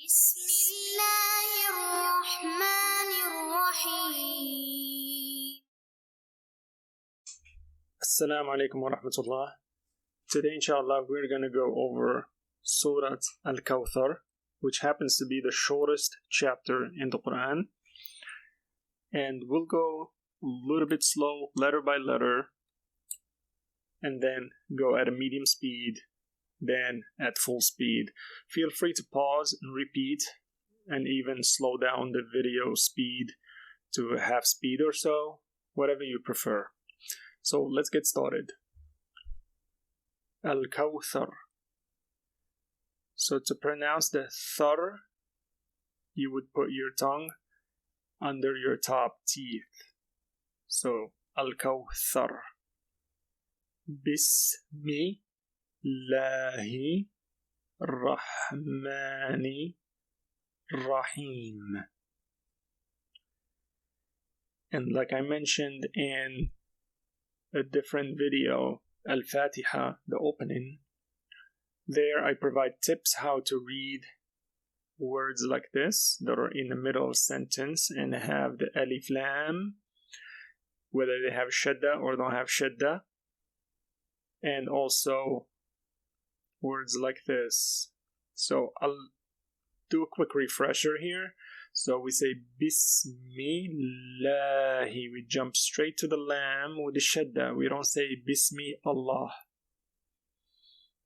بسم الله الرحمن الرحيم. Assalamu alaikum wa rahmatullah. Today, inshallah, we're going to go over Surah Al-Kawthar, which happens to be the shortest chapter in the Quran. And we'll go a little bit slow, letter by letter, and then go at a medium speed, then at full speed. Feel free to pause and repeat, and even slow down the video speed to half speed or so, whatever you prefer. So let's get started. Al-Kawthar. So to pronounce the thar, you would put your tongue under your top teeth. So Al-Kawthar. Bismillahi Rahmani Rahim. And like I mentioned in a different video, Al-Fatiha, the opening, there I provide tips how to read words like this that are in the middle of a sentence and have the alif lam, whether they have shadda or don't have shadda, and also words like this. So I'll do a quick refresher here. So we say Bismillahi. We jump straight to the lam with the shadda. We don't say Bismi Allah.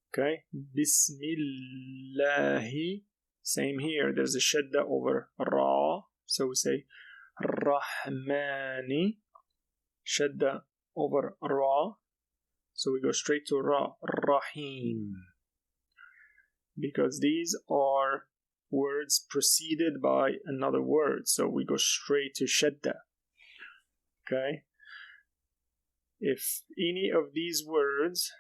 Okay? Bismillahi. Same here. There's a shadda over ra. So we say Rahmani. Shadda over ra. So we go straight to ra. Rahim. Because these are words preceded by another word, so we go straight to shadda. Okay? If any of these words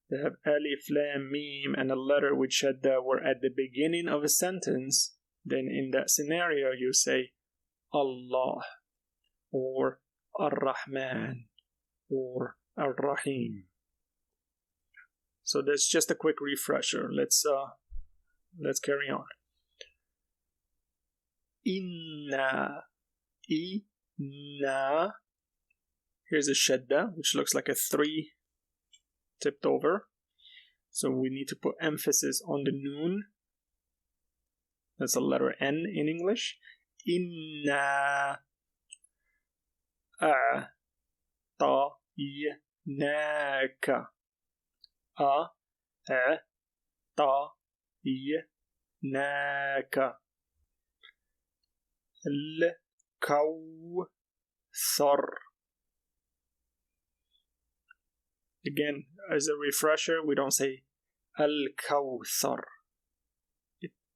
that have alif, lam, mim, and a letter with shadda were at the beginning of a sentence, then in that scenario you say Allah, or Ar-Rahman, or Ar-Rahim. So that's just a quick refresher. Let's carry on. Inna. Here's a shadda, which looks like a 3 tipped over. So we need to put emphasis on the noon. That's a letter N in English. Inna a'tainaka. a'tainaka. الكوثر. Again, as a refresher, we don't say Al-Kawthar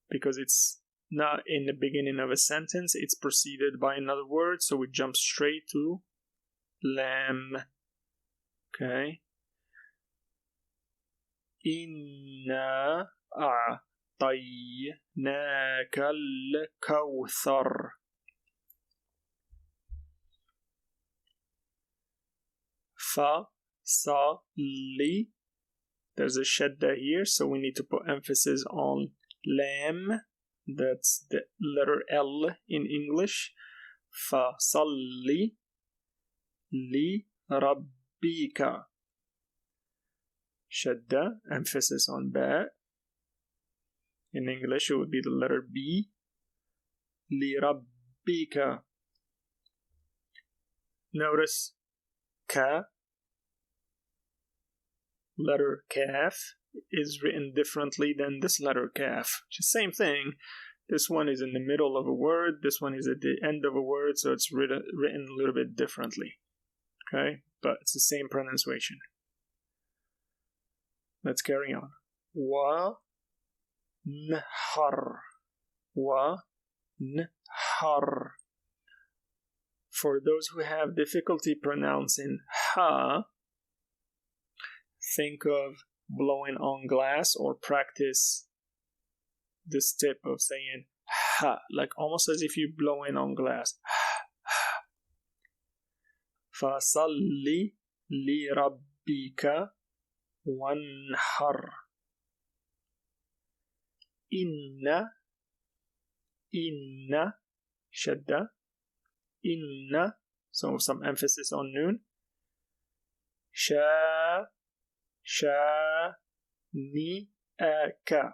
because it's not in the beginning of a sentence, it's preceded by another word, so we jump straight to lam. Okay? Inna a'tainaka al-kawthar. Fa-sa-li. There's a shadda here, so we need to put emphasis on lam. That's the letter L in English. Fa-salli li rabbika. Shadda, emphasis on ba. In English, it would be the letter B. Li rabbika. Notice ka, letter kaf, is written differently than this letter kaf. It's the same thing. This one is in the middle of a word. This one is at the end of a word, so it's written a little bit differently. Okay? But it's the same pronunciation. Let's carry on. Wa nhar. Wa nhar. For those who have difficulty pronouncing ha, think of blowing on glass or practice this tip of saying ha, like almost as if you're blowing on glass. Fasalli li rabbika wanhar. Inna Inna, shadda. Inna, so some emphasis on noon. شانئك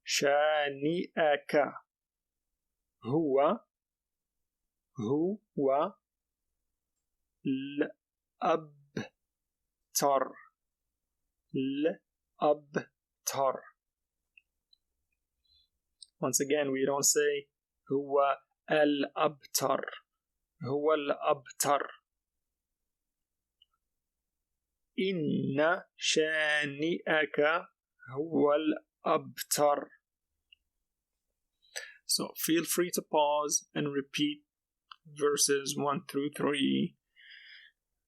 شانئك هو الأبتر الأبتر. Once again, we don't say هو الأبتر. هو الأبتر. إن شانئك هو الأبتر. So feel free to pause and repeat verses 1 through 3.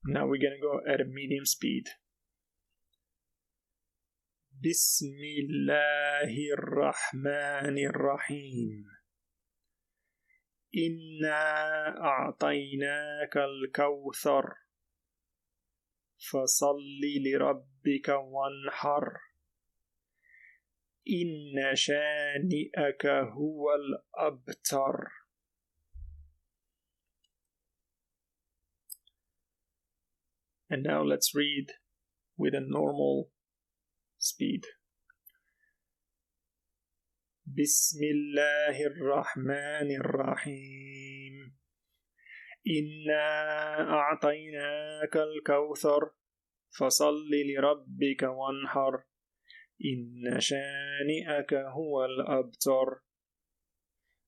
Now we're going to go at a medium speed. بسم الله الرحمن الرحيم. إنا أعطيناك الكوثر فصل لربك وانحر إن شانئك هو الأبتر. And now let's read with a normal speed. بسم الله الرحمن الرحيم. إنا أعطيناك الكوثر فصل لربك وانحر إن شانئك هو الأبتر.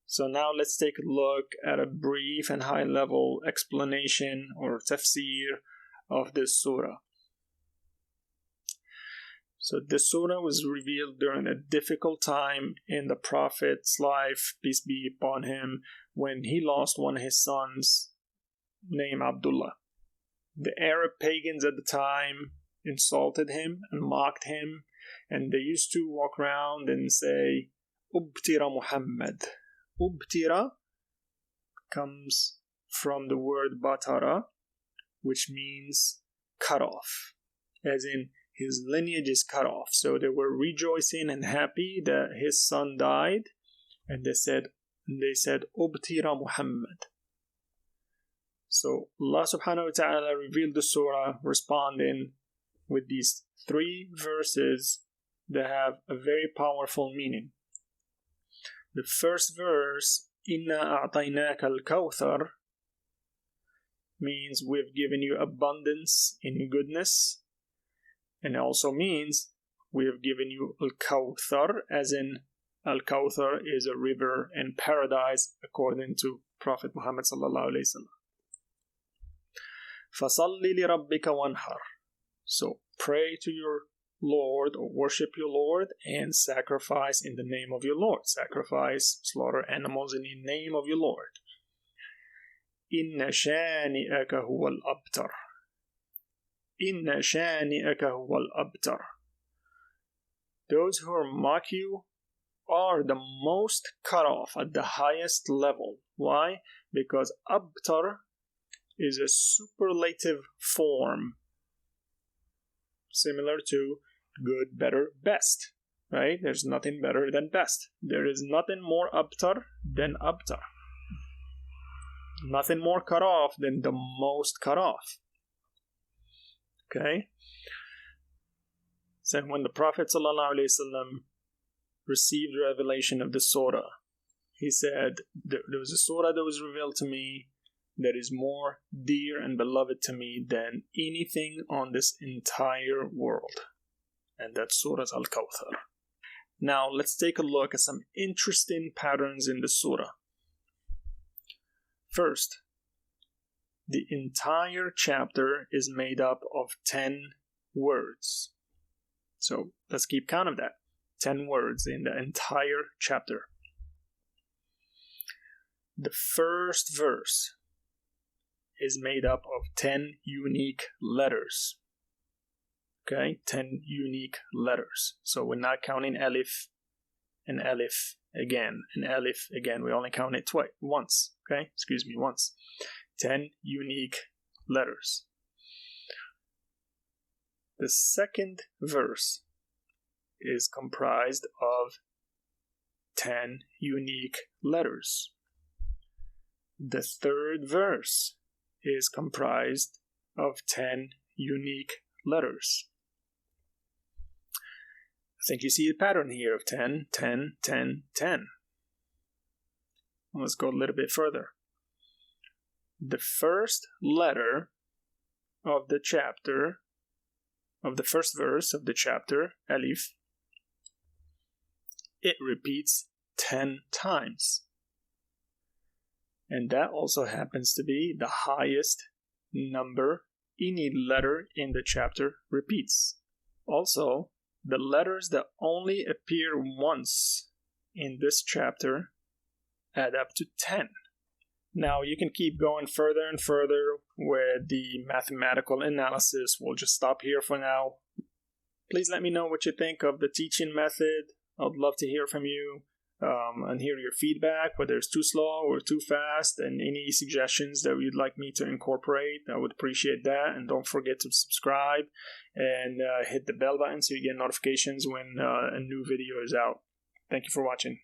So now let's take a look at a brief and high-level explanation or tafsir of this surah. So this surah was revealed during a difficult time in the Prophet's life, peace be upon him, when he lost one of his sons named Abdullah. The Arab pagans at the time insulted him and mocked him, and they used to walk around and say, Ubtira Muhammad. Ubtira comes from the word batara, which means cut off, as in his lineage is cut off. So they were rejoicing and happy that his son died, and they said Ubtira Muhammad. So Allah subhanahu wa ta'ala revealed the surah responding with these 3 verses that have a very powerful meaning. The first verse, Inna a'tainaka al-Kawthar, means we've given you abundance in goodness, and it also means we have given you al-Kawthar, as in al-Kawthar is a river in paradise according to Prophet Muhammad sallallahu alaihi wasallam. فَصَلِّ لِرَبِّكَ وَانْحَرْ. So pray to your Lord or worship your Lord and sacrifice in the name of your Lord. Sacrifice, slaughter animals in the name of your Lord. إِنَّ شَانِئَكَ هُوَ الْأَبْتَرُ. إِنَّ شَانِئَكَ هُوَ الْأَبْتَرُ. Those who mock you are the most cut off at the highest level. Why? Because abtar is a superlative form similar to good, better, best, right? There's nothing better than best. There is nothing more abtar than abtar. Nothing more cut off than the most cut off. Okay? So when the Prophet ﷺ received revelation of the surah, he said, there was a surah that was revealed to me that is more dear and beloved to me than anything on this entire world. And that's Surah Al-Kawthar. Now let's take a look at some interesting patterns in the surah. First, the entire chapter is made up of 10 words. So let's keep count of that. 10 words in the entire chapter. The first verse is made up of 10 unique letters. Okay, 10 unique letters. So we're not counting alif and alif again and alif again. We only count it once. Okay, once. 10 unique letters. The second verse is comprised of 10 unique letters. The third verse is comprised of 10 unique letters. I think you see a pattern here of 10, 10, 10, 10. Let's go a little bit further. The first letter of the chapter, of the first verse of the chapter, Alif, it repeats 10 times. And that also happens to be the highest number any letter in the chapter repeats. Also, the letters that only appear once in this chapter add up to 10. Now, you can keep going further and further with the mathematical analysis. We'll just stop here for now. Please let me know what you think of the teaching method. I'd love to hear from you and hear your feedback, whether it's too slow or too fast, and any suggestions that you'd like me to incorporate. I would appreciate that. And don't forget to subscribe and hit the bell button so you get notifications when a new video is out. Thank you for watching.